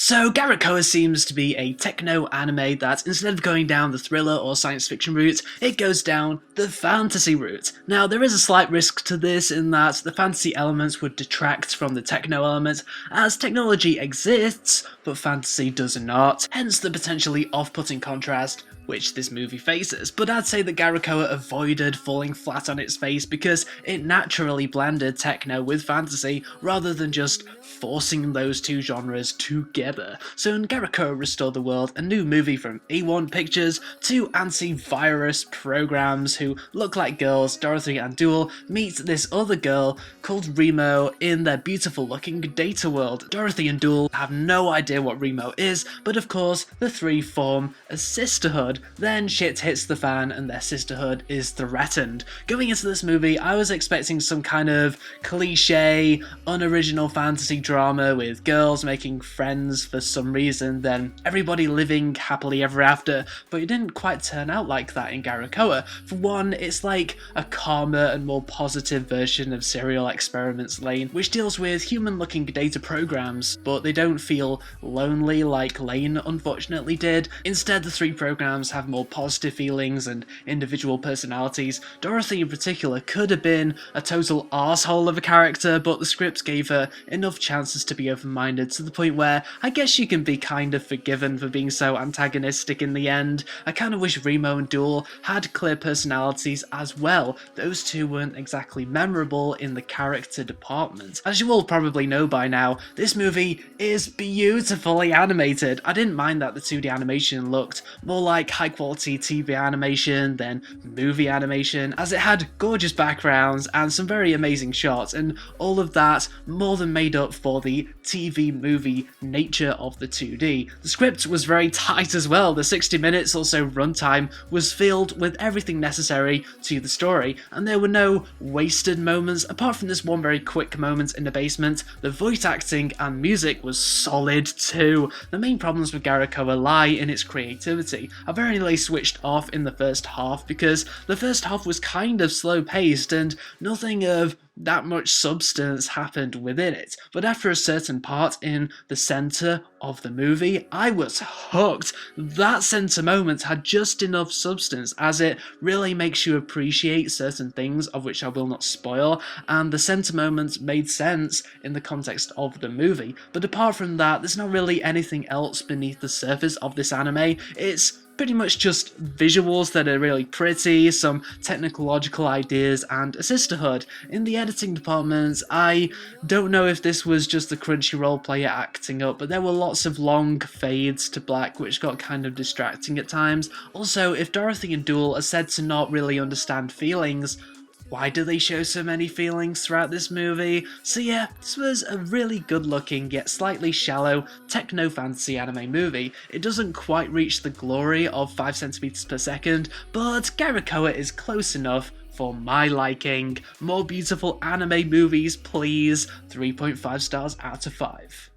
So Garakowa seems to be a techno anime that, instead of going down the thriller or science fiction route, it goes down the fantasy route. Now, there is a slight risk to this in that the fantasy elements would detract from the techno element, as technology exists, but fantasy does not, hence the potentially off-putting contrast which this movie faces. But I'd say that Garakowa avoided falling flat on its face because it naturally blended techno with fantasy rather than just forcing those two genres together. So in Garakowa Restore The World, a new movie from A1 Pictures, two anti-virus programs who look like girls, Dorothy and Duel, meet this other girl called Remo in their beautiful looking data world. Dorothy and Duel have no idea what Remo is, but of course the three form a sisterhood. Then shit hits the fan and their sisterhood is threatened. Going into this movie, I was expecting some kind of cliche, unoriginal fantasy drama with girls making friends for some reason, then everybody living happily ever after, but it didn't quite turn out like that in Garakowa. For one, it's like a calmer and more positive version of Serial Experiments Lane, which deals with human-looking data programs, but they don't feel lonely like Lane unfortunately did. Instead, the three programs have more positive feelings and individual personalities. Dorothy in particular could have been a total arsehole of a character, but the script gave her enough chances to be open-minded to the point where I guess she can be kind of forgiven for being so antagonistic in the end. I kind of wish Remo and Duel had clear personalities as well. Those two weren't exactly memorable in the character department. As you all probably know by now, this movie is beautifully animated. I didn't mind that the 2D animation looked more like high-quality TV animation than movie animation, as it had gorgeous backgrounds and some very amazing shots, and all of that more than made up for the TV movie nature of the 2D. The script was very tight as well. The 60 minutes or so runtime was filled with everything necessary to the story, and there were no wasted moments apart from this one very quick moment in the basement. The voice acting and music was solid too. The main problems with Garakowa lie in its creativity. I very nearly switched off in the first half because the first half was kind of slow paced and nothing of that much substance happened within it. But after a certain part in the centre of the movie, I was hooked. That centre moment had just enough substance as it really makes you appreciate certain things of which I will not spoil, and the centre moment made sense in the context of the movie. But apart from that, there's not really anything else beneath the surface of this anime. It's pretty much just visuals that are really pretty, some technological ideas, and a sisterhood. In the editing department, I don't know if this was just the Crunchyroll player acting up, but there were lots of long fades to black which got kind of distracting at times. Also, if Dorothy and Duel are said to not really understand feelings, why do they show so many feelings throughout this movie? So yeah, this was a really good looking yet slightly shallow techno fantasy anime movie. It doesn't quite reach the glory of 5 centimeters per second, but Garakowa is close enough for my liking. More beautiful anime movies, please. 3.5 stars out of 5.